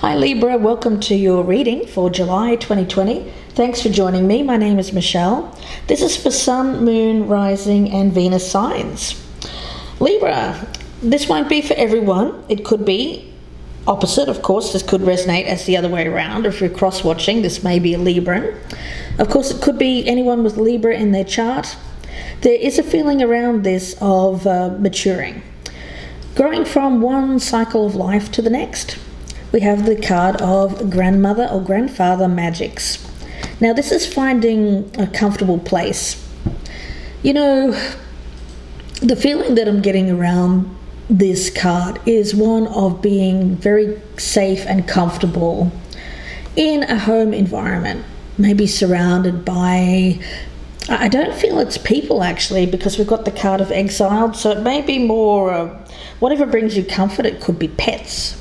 Hi Libra, welcome to your reading for July 2020. Thanks for joining me. My name is Michelle. This is for Sun, Moon, Rising and Venus signs. Libra, this won't be for everyone. It could be opposite, of course. This could resonate as the other way around. If you're cross-watching, this may be a Libran. Of course, it could be anyone with Libra in their chart. There is a feeling around this of maturing, growing from one cycle of life to the next. We have the card of grandmother or grandfather magics. Now this is finding a comfortable place. You know, the feeling that I'm getting around this card is one of being very safe and comfortable in a home environment, maybe surrounded by, I don't feel it's people actually, because we've got the card of exiled, so it may be more whatever brings you comfort. It could be pets.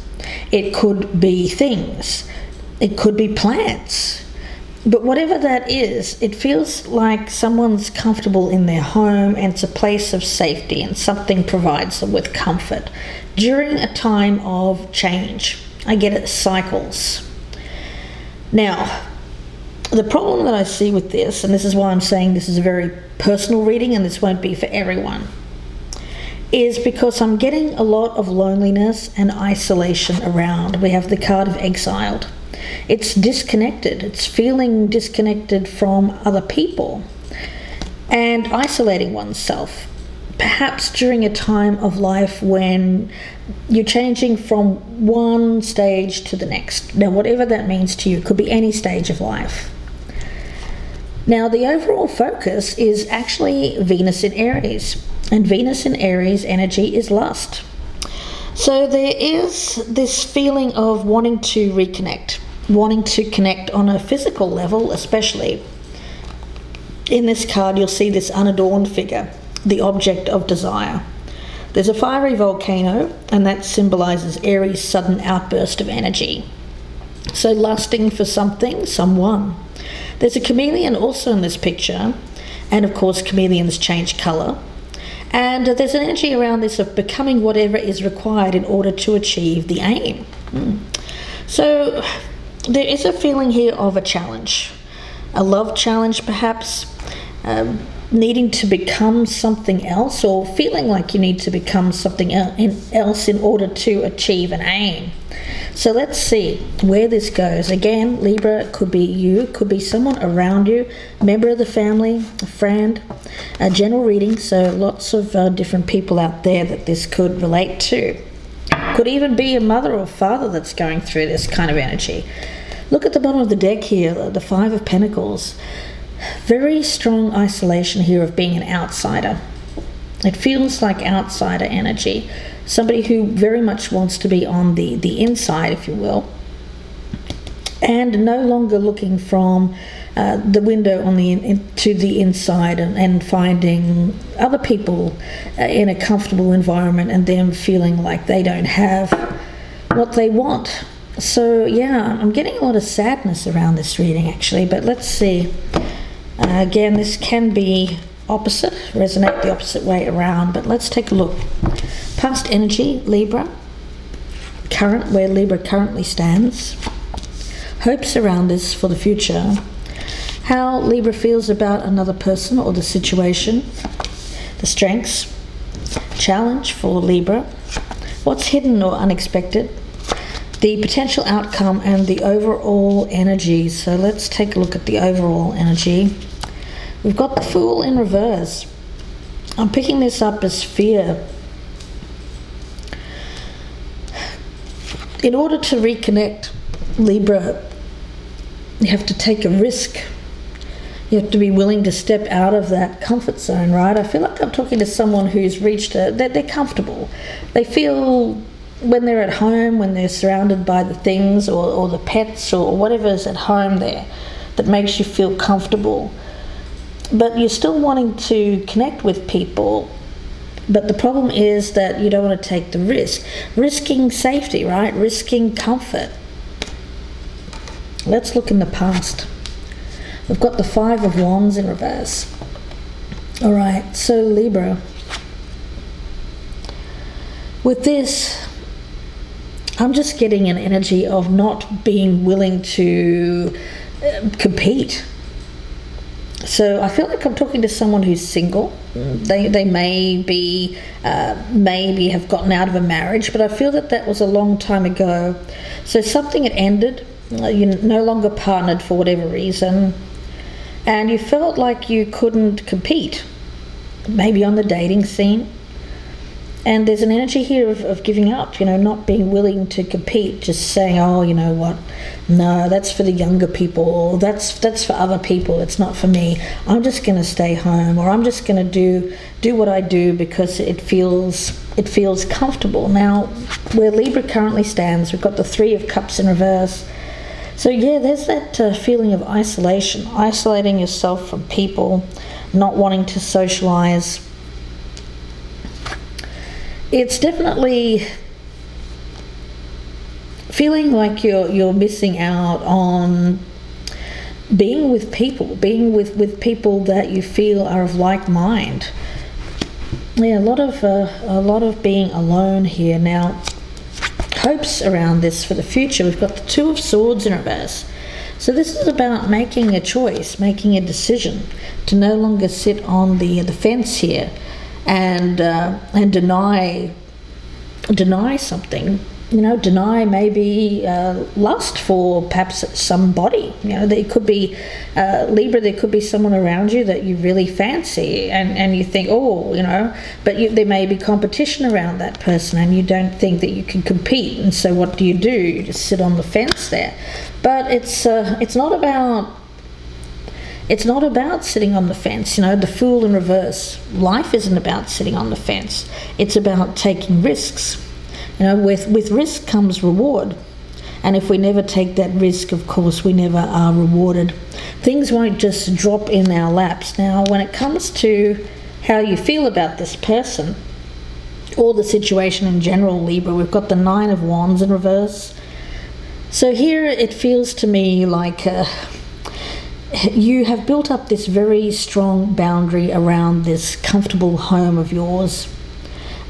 It could be things, it could be plants, but whatever that is, it feels like someone's comfortable in their home and it's a place of safety and something provides them with comfort during a time of change. I get it, cycles. Now, the problem that I see with this, and this is why I'm saying this is a very personal reading and this won't be for everyone, is because I'm getting a lot of loneliness and isolation around. We have the card of exiled. It's disconnected. It's feeling disconnected from other people and isolating oneself, perhaps during a time of life when you're changing from one stage to the next. Now, whatever that means to you, it could be any stage of life. Now, the overall focus is actually Venus in Aries. And Venus in Aries energy is lust. So there is this feeling of wanting to reconnect, wanting to connect on a physical level especially. In this card you'll see this unadorned figure, the object of desire. There's a fiery volcano and that symbolizes Aries' sudden outburst of energy. So lusting for something, someone. There's a chameleon also in this picture, and of course chameleons change color. And there's an energy around this of becoming whatever is required in order to achieve the aim. So there is a feeling here of a challenge, a love challenge perhaps, needing to become something else or feeling like you need to become something else in order to achieve an aim. So let's see where this goes. Again, Libra, it could be you, it could be someone around you, a member of the family, a friend, a general reading, so lots of different people out there that this could relate to. Could even be a mother or father that's going through this kind of energy. Look at the bottom of the deck here, the Five of Pentacles. Very strong isolation here of being an outsider. It feels like outsider energy. Somebody who very much wants to be on the inside, if you will, and no longer looking from the window on to the inside and finding other people in a comfortable environment and them feeling like they don't have what they want. So yeah, I'm getting a lot of sadness around this reading actually, but let's see. Again, this can be opposite, resonate the opposite way around, but let's take a look. Past energy, Libra, current, where Libra currently stands, hopes around this for the future, how Libra feels about another person or the situation, the strengths, challenge for Libra, what's hidden or unexpected, the potential outcome and the overall energy. So let's take a look at the overall energy. We've got the Fool in reverse. I'm picking this up as fear. In order to reconnect, Libra, you have to take a risk. You have to be willing to step out of that comfort zone, right? I feel like I'm talking to someone who's reached they're comfortable. They feel when they're at home, when they're surrounded by the things or the pets or whatever's at home there that makes you feel comfortable. But you're still wanting to connect with people. But the problem is that you don't want to take the risk. Risking safety, right? Risking comfort. Let's look in the past. We've got the Five of Wands in reverse. All right, so Libra. With this, I'm just getting an energy of not being willing to compete. So I feel like I'm talking to someone who's single. They may be, maybe have gotten out of a marriage, but I feel that that was a long time ago. So something had ended, you're no longer partnered for whatever reason, and you felt like you couldn't compete, maybe on the dating scene. And there's an energy here of giving up, not being willing to compete, just saying, oh, you know what, no, that's for the younger people, that's for other people, it's not for me. I'm just going to stay home, or I'm just going to do what I do because it feels comfortable. Now, where Libra currently stands, we've got the Three of Cups in reverse. So yeah, there's that feeling of isolation, isolating yourself from people, not wanting to socialize. It's definitely feeling like you're missing out on being with people, being with people that you feel are of like mind. Yeah, a lot of being alone here. Now, hopes around this for the future. We've got the Two of Swords in reverse. So this is about making a choice, making a decision to no longer sit on the fence here and deny something, deny maybe lust for perhaps somebody. There could be Libra, there could be someone around you that you really fancy, and you think, oh, but there may be competition around that person, and you don't think that you can compete, and so what do? You just sit on the fence there. But it's not about sitting on the fence. The Fool in reverse. Life isn't about sitting on the fence. It's about taking risks. With risk comes reward. And if we never take that risk, of course, we never are rewarded. Things won't just drop in our laps. Now, when it comes to how you feel about this person or the situation in general, Libra, we've got the Nine of Wands in reverse. So here it feels to me like you have built up this very strong boundary around this comfortable home of yours,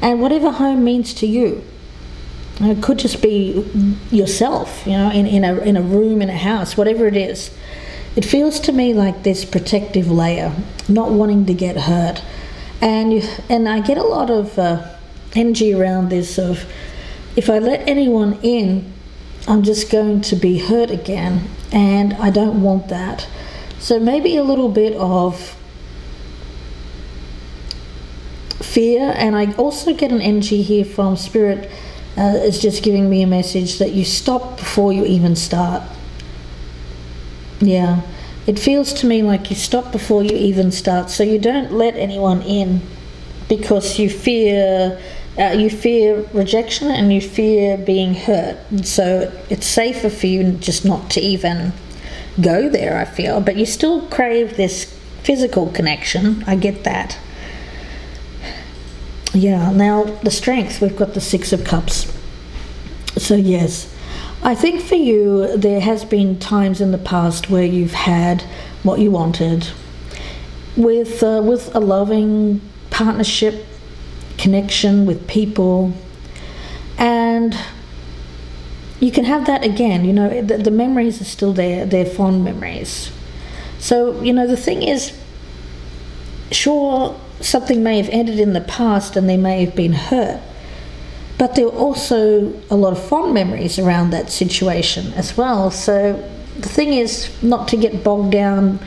and whatever home means to you. It could just be yourself, in a room, in a house, whatever it is. It feels to me like this protective layer, not wanting to get hurt, and I get a lot of energy around this of, if I let anyone in, I'm just going to be hurt again, and I don't want that. So maybe a little bit of fear, and I also get an energy here from Spirit. It's just giving me a message that you stop before you even start. Yeah, it feels to me like you stop before you even start. So you don't let anyone in because you fear rejection and you fear being hurt. And so it's safer for you just not to even go there, I feel. But you still crave this physical connection. I get that. Yeah, now the Strength, we've got the Six of Cups. So yes, I think for you there has been times in the past where you've had what you wanted with a loving partnership, connection with people, and you can have that again. The memories are still there, they're fond memories. So the thing is, sure, something may have ended in the past and they may have been hurt, but there are also a lot of fond memories around that situation as well. So the thing is not to get bogged down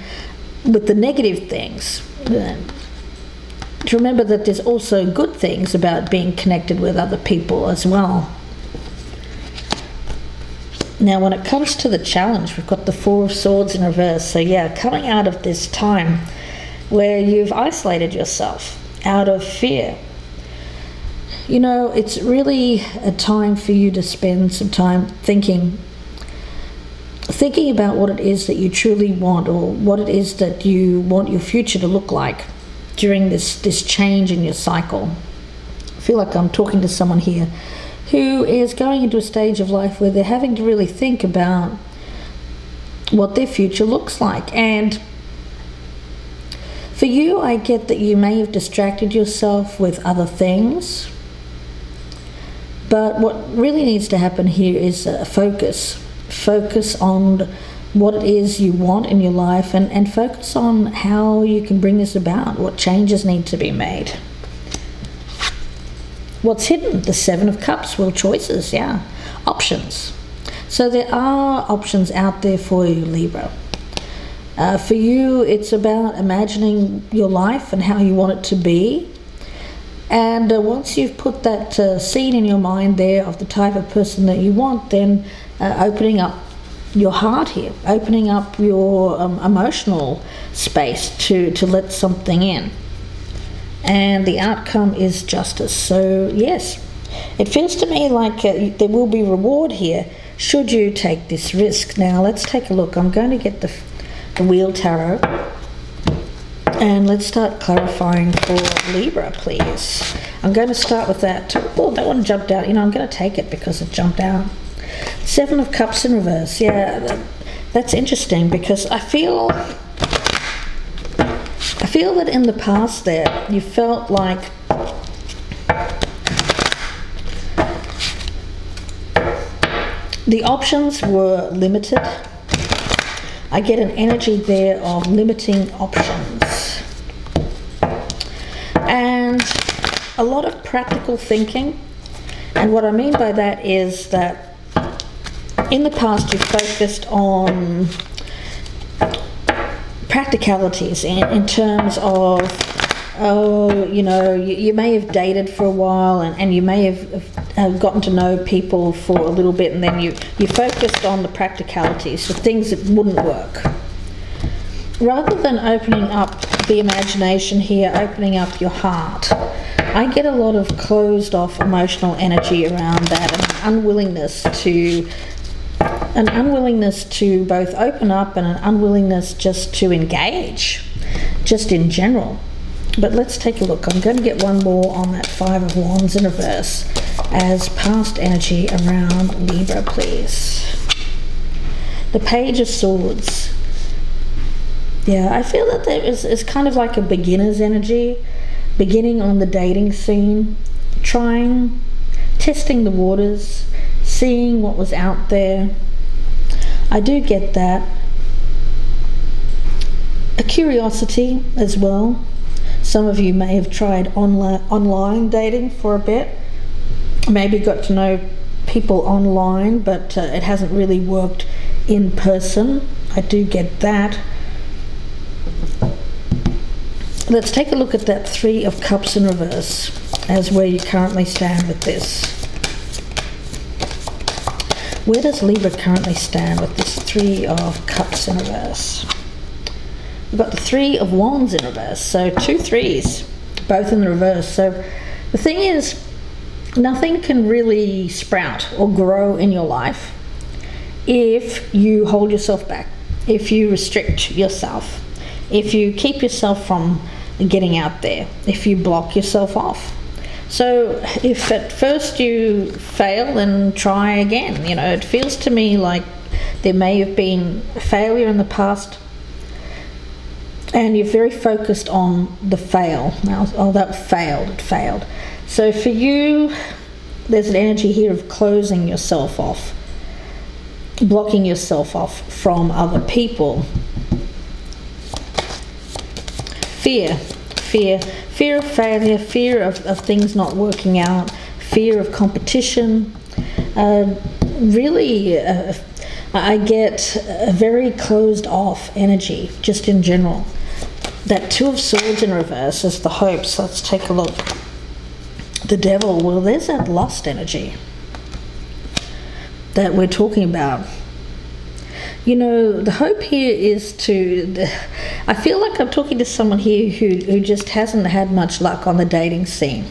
with the negative things. To remember that there's also good things about being connected with other people as well. Now, when it comes to the challenge, we've got the Four of Swords in reverse. So yeah, coming out of this time where you've isolated yourself out of fear, it's really a time for you to spend some time thinking about what it is that you truly want, or what it is that you want your future to look like during this change in your cycle. I feel like I'm talking to someone here who is going into a stage of life where they're having to really think about what their future looks like. And for you, I get that you may have distracted yourself with other things, But what really needs to happen here is focus. Focus on what it is you want in your life, and focus on how you can bring this about, what changes need to be made. What's hidden? The Seven of Cups. Well, choices, yeah. Options. So there are options out there for you, Libra. For you, it's about imagining your life and how you want it to be. And once you've put that scene in your mind there of the type of person that you want, then opening up your heart here, opening up your emotional space to let something in. And the outcome is justice. So yes, it feels to me like there will be reward here should you take this risk. Now let's take a look. I'm going to get the Wheel Tarot, and let's start clarifying for Libra, please. I'm going to start with that. Oh, that one jumped out. You know, I'm going to take it because it jumped out. Seven of Cups in reverse. Yeah, that's interesting, because I feel that in the past there, you felt like the options were limited. I get an energy there of limiting options. And a lot of practical thinking. And what I mean by that is that in the past you focused on practicalities in terms of, oh, you know, you may have dated for a while, and you may have gotten to know people for a little bit, and then you focused on the practicalities, the things that wouldn't work. Rather than opening up the imagination here, opening up your heart, I get a lot of closed off emotional energy around that, and an unwillingness to both open up, and an unwillingness just to engage, just in general. But let's take a look. I'm going to get one more on that Five of Wands in reverse as past energy around Libra, please. The Page of Swords. Yeah, I feel that there is kind of like a beginner's energy, beginning on the dating scene, testing the waters, seeing what was out there. I do get that. A curiosity as well. Some of you may have tried online dating for a bit, maybe got to know people online, but it hasn't really worked in person. I do get that. Let's take a look at that Three of Cups in reverse as where you currently stand with this. Where does Libra currently stand with this Three of Cups in reverse? We've got the Three of Wands in reverse, so two threes, both in the reverse. So the thing is, nothing can really sprout or grow in your life if you hold yourself back, if you restrict yourself, if you keep yourself from getting out there, if you block yourself off. So if at first you fail, then try again. You know, it feels to me like there may have been failure in the past, and you're very focused on the fail. Now, oh, that failed, it failed. So for you, there's an energy here of closing yourself off, blocking yourself off from other people. Fear of failure, fear of things not working out, fear of competition. Really, I get a very closed off energy, just in general. That Two of Swords in reverse is the hopes. Let's take a look. The Devil, well, there's that lust energy that we're talking about. You know, the hope here is I feel like I'm talking to someone here who just hasn't had much luck on the dating scene.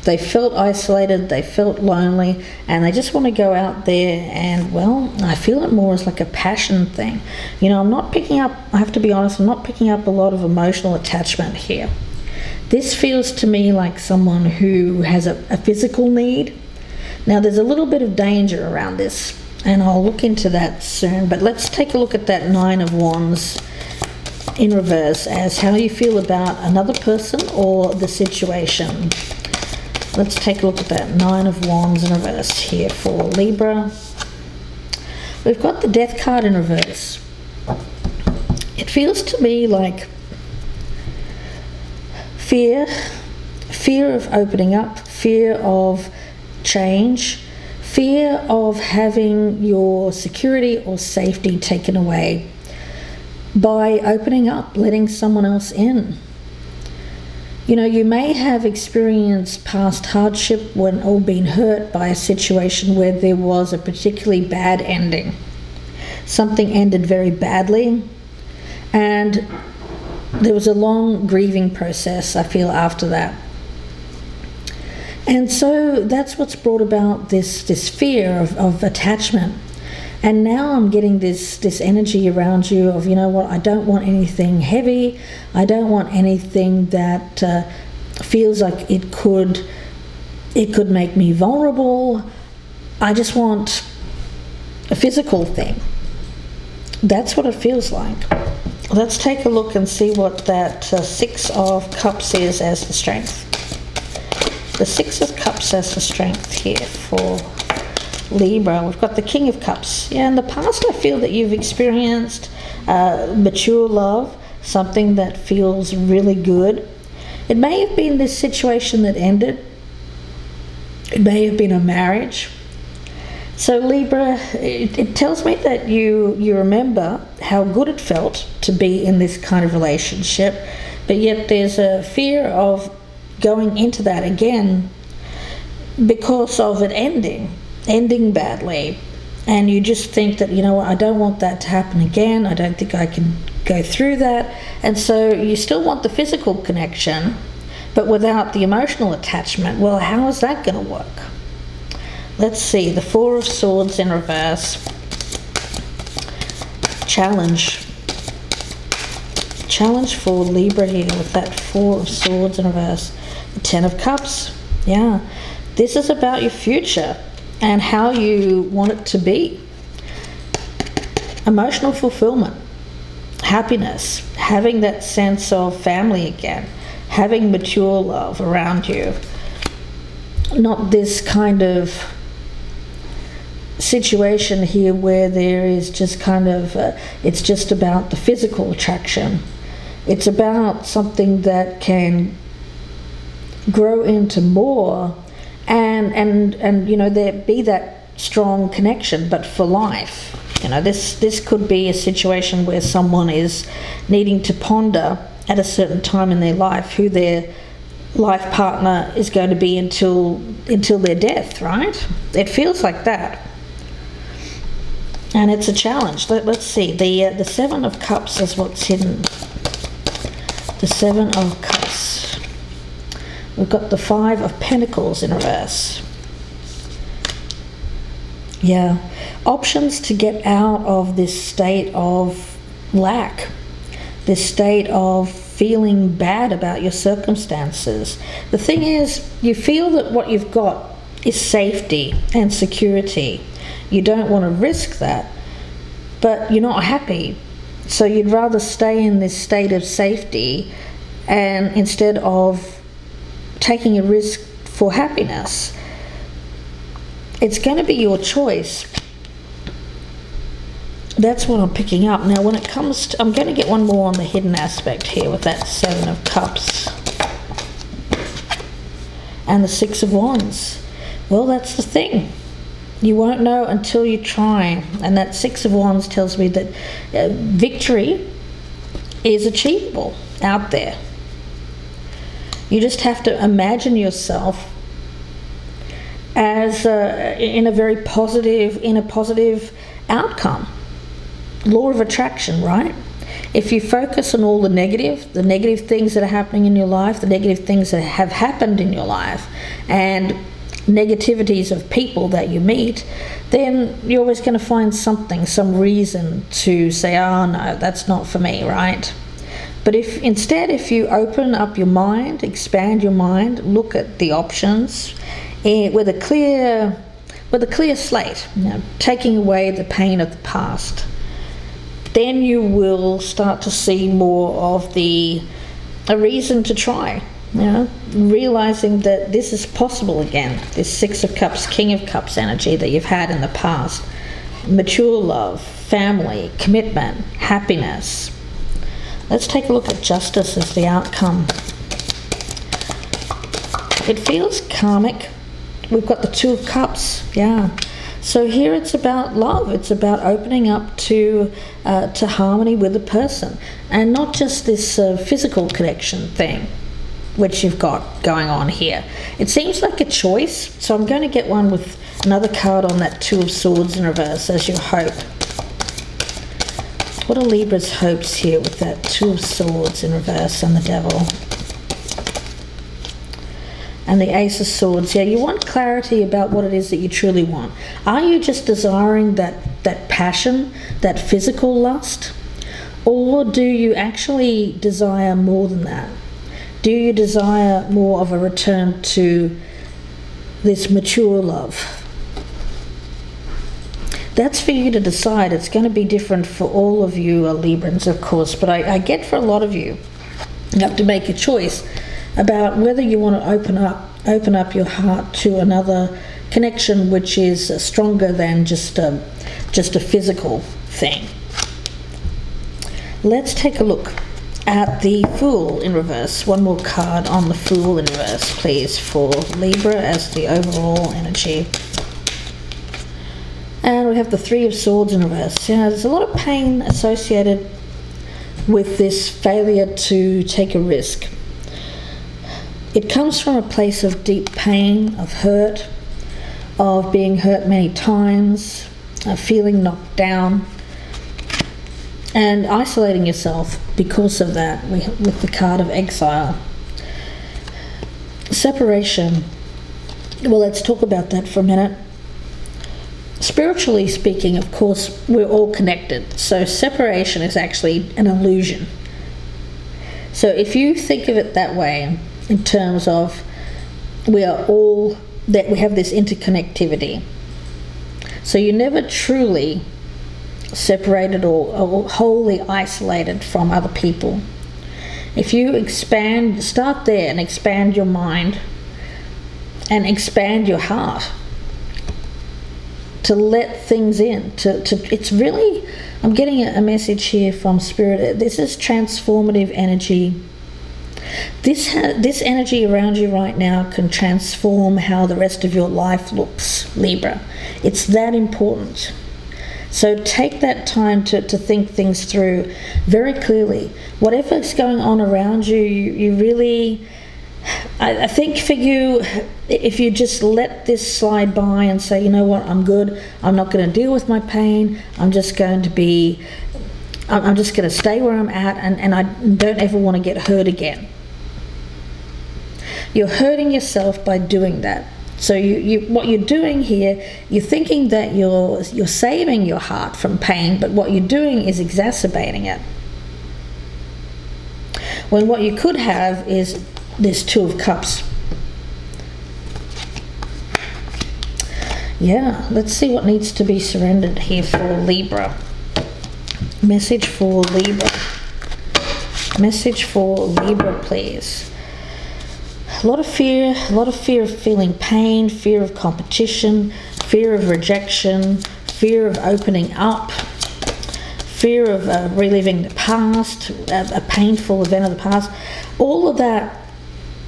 They felt isolated, they felt lonely, and they just want to go out there and, well, I feel it more as like a passion thing. You know, I'm not picking up, I have to be honest, I'm not picking up a lot of emotional attachment here. This feels to me like someone who has a physical need. Now, there's a little bit of danger around this, and I'll look into that soon, but let's take a look at that Nine of Wands in reverse as how you feel about another person or the situation. Let's take a look at that Nine of Wands in reverse here for Libra. We've got the Death card in reverse. It feels to me like fear of opening up, fear of change, fear of having your security or safety taken away by opening up, letting someone else in. You know, you may have experienced past hardship when or been hurt by a situation where there was a particularly bad ending. Something ended very badly, and there was a long grieving process, I feel, after that. And so that's what's brought about this fear of attachment. And now I'm getting this energy around you of, you know what, I don't want anything heavy. I don't want anything that feels like it could make me vulnerable. I just want a physical thing. That's what it feels like. Let's take a look and see what that Six of Cups is as the strength. The Six of Cups as the strength here for Libra. We've got the King of Cups. Yeah, in the past I feel that you've experienced mature love, something that feels really good. It may have been this situation that ended. It may have been a marriage. So Libra, it tells me that you remember how good it felt to be in this kind of relationship, but yet there's a fear of going into that again because of it ending badly, and you just think that, you know what, I don't want that to happen again. I don't think I can go through that. And so you still want the physical connection, but without the emotional attachment. Well, how is that going to work? Let's see, the Four of Swords in reverse. Challenge for Libra here with that Four of Swords in reverse. The Ten of Cups. Yeah, this is about your future and how you want it to be. Emotional fulfillment, happiness, having that sense of family again, having mature love around you. Not this kind of situation here where there is just kind of, it's just about the physical attraction. It's about something that can grow into more, and you know, there be that strong connection, but for life. You know, this could be a situation where someone is needing to ponder at a certain time in their life who their life partner is going to be until their death, right? It feels like that. And it's a challenge. Let's see. The Seven of Cups is what's hidden. The Seven of Cups. We've got the Five of Pentacles in reverse. Yeah. Options to get out of this state of lack. This state of feeling bad about your circumstances. The thing is, you feel that what you've got is safety and security. You don't want to risk that, but you're not happy. So you'd rather stay in this state of safety, and instead of taking a risk for happiness. It's going to be your choice. That's what I'm picking up. Now when it comes to, I'm going to get one more on the hidden aspect here with that Seven of Cups. And the Six of Wands. Well, that's the thing. You won't know until you try. And that Six of Wands tells me that victory is achievable out there. You just have to imagine yourself as in a positive outcome. Law of attraction, right? If you focus on all the negative things that are happening in your life, the negative things that have happened in your life, and negativities of people that you meet, then you're always going to find something, some reason to say, oh no, that's not for me, right? But if instead, if you open up your mind, expand your mind, look at the options with a clear slate, you know, taking away the pain of the past, then you will start to see more of a reason to try. You know, realizing that this is possible again. This Six of Cups, King of Cups energy that you've had in the past. Mature love, family, commitment, happiness. Let's take a look at justice as the outcome. It feels karmic. We've got the Two of Cups, yeah. So here it's about love. It's about opening up to harmony with a person, and not just this physical connection thing, which you've got going on here. It seems like a choice, so I'm going to get one with another card on that Two of Swords in reverse as your hope. What are Libra's hopes here with that Two of Swords in reverse and the Devil? And the Ace of Swords. Yeah, you want clarity about what it is that you truly want. Are you just desiring that passion, that physical lust? Or do you actually desire more than that? Do you desire more of a return to this mature love? That's for you to decide. It's going to be different for all of you Librans, of course, but I get for a lot of you, you have to make a choice about whether you want to open up your heart to another connection which is stronger than just a physical thing. Let's take a look at the Fool in reverse. One more card on the Fool in reverse, please, for Libra as the overall energy. And we have the Three of Swords in reverse. Yeah, there's a lot of pain associated with this failure to take a risk. It comes from a place of deep pain, of hurt, of being hurt many times, of feeling knocked down, and isolating yourself because of that with the card of Exile. Separation. Well, let's talk about that for a minute. Spiritually speaking, of course, we're all connected. So separation is actually an illusion. So if you think of it that way, in terms of we are all, that we have this interconnectivity. So you're never truly separated or wholly isolated from other people. If you start there and expand your mind and expand your heart to let things in, it's really, I'm getting a message here from Spirit. This is transformative energy. This energy around you right now can transform how the rest of your life looks, Libra. It's that important. So take that time to think things through very clearly. Whatever's going on around you, you really, I think for you, if you just let this slide by and say, you know what, I'm good, I'm not going to deal with my pain, I'm just going to stay where I'm at, and I don't ever want to get hurt again. You're hurting yourself by doing that. So what you're doing here, you're thinking that you're saving your heart from pain, but what you're doing is exacerbating it. When what you could have is this Two of Cups. Yeah, let's see what needs to be surrendered here for Libra. Message for Libra. Message for Libra, please. A lot of fear of feeling pain, fear of competition, fear of rejection, fear of opening up, fear of reliving the past, a painful event of the past. All of that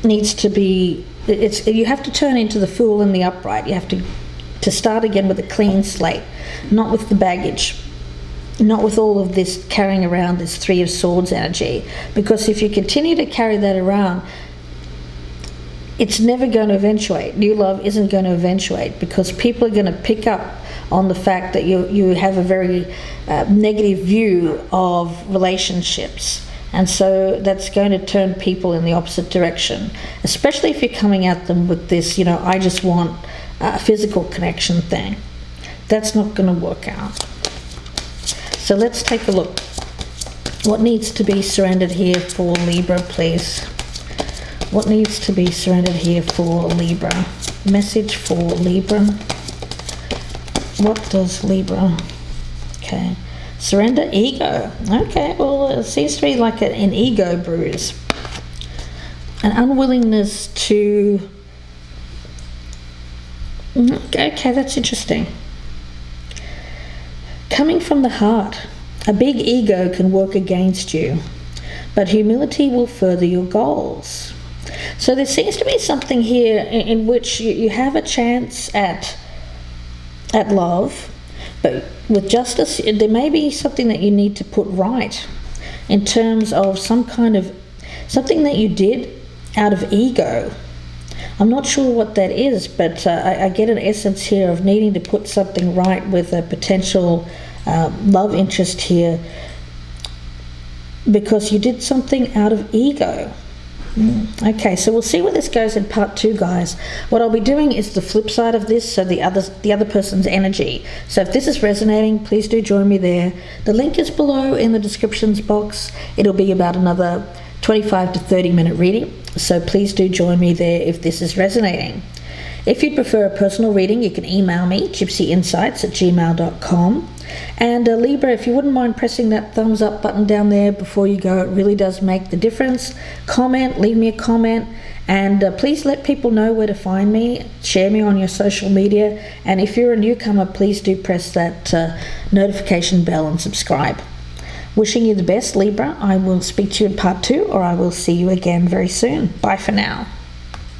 needs to be, you have to turn into the Fool and the Upright. You have to start again with a clean slate, not with the baggage, not with all of this carrying around this Three of Swords energy. Because if you continue to carry that around, it's never going to eventuate. New love isn't going to eventuate, because people are going to pick up on the fact that you have a very negative view of relationships. And so that's going to turn people in the opposite direction, especially if you're coming at them with this, you know, I just want a physical connection thing. That's not going to work out. So let's take a look. What needs to be surrendered here for Libra, please? What needs to be surrendered here for Libra? Message for Libra. What does Libra? Okay. Surrender ego. Okay, well, it seems to be like an ego bruise. an unwillingness to... Okay, that's interesting. Coming from the heart, a big ego can work against you, but humility will further your goals. So there seems to be something here in which you have a chance at love, but with justice, there may be something that you need to put right in terms of some kind of something that you did out of ego. I'm not sure what that is, but I get an essence here of needing to put something right with a potential love interest here, because you did something out of ego. Okay, so we'll see where this goes in part 2, guys. What I'll be doing is the flip side of this, so the other person's energy. So if this is resonating, please do join me there. The link is below in the descriptions box. It'll be about another 25 to 30 minute reading, so please do join me there if this is resonating. If you'd prefer a personal reading, you can email me, gypsyinsights@gmail.com. And Libra, if you wouldn't mind pressing that thumbs up button down there before you go, it really does make the difference. Comment, leave me a comment, and please let people know where to find me. Share me on your social media, and if you're a newcomer, please do press that notification bell and subscribe. Wishing you the best, Libra. I will speak to you in part 2, or I will see you again very soon. Bye for now.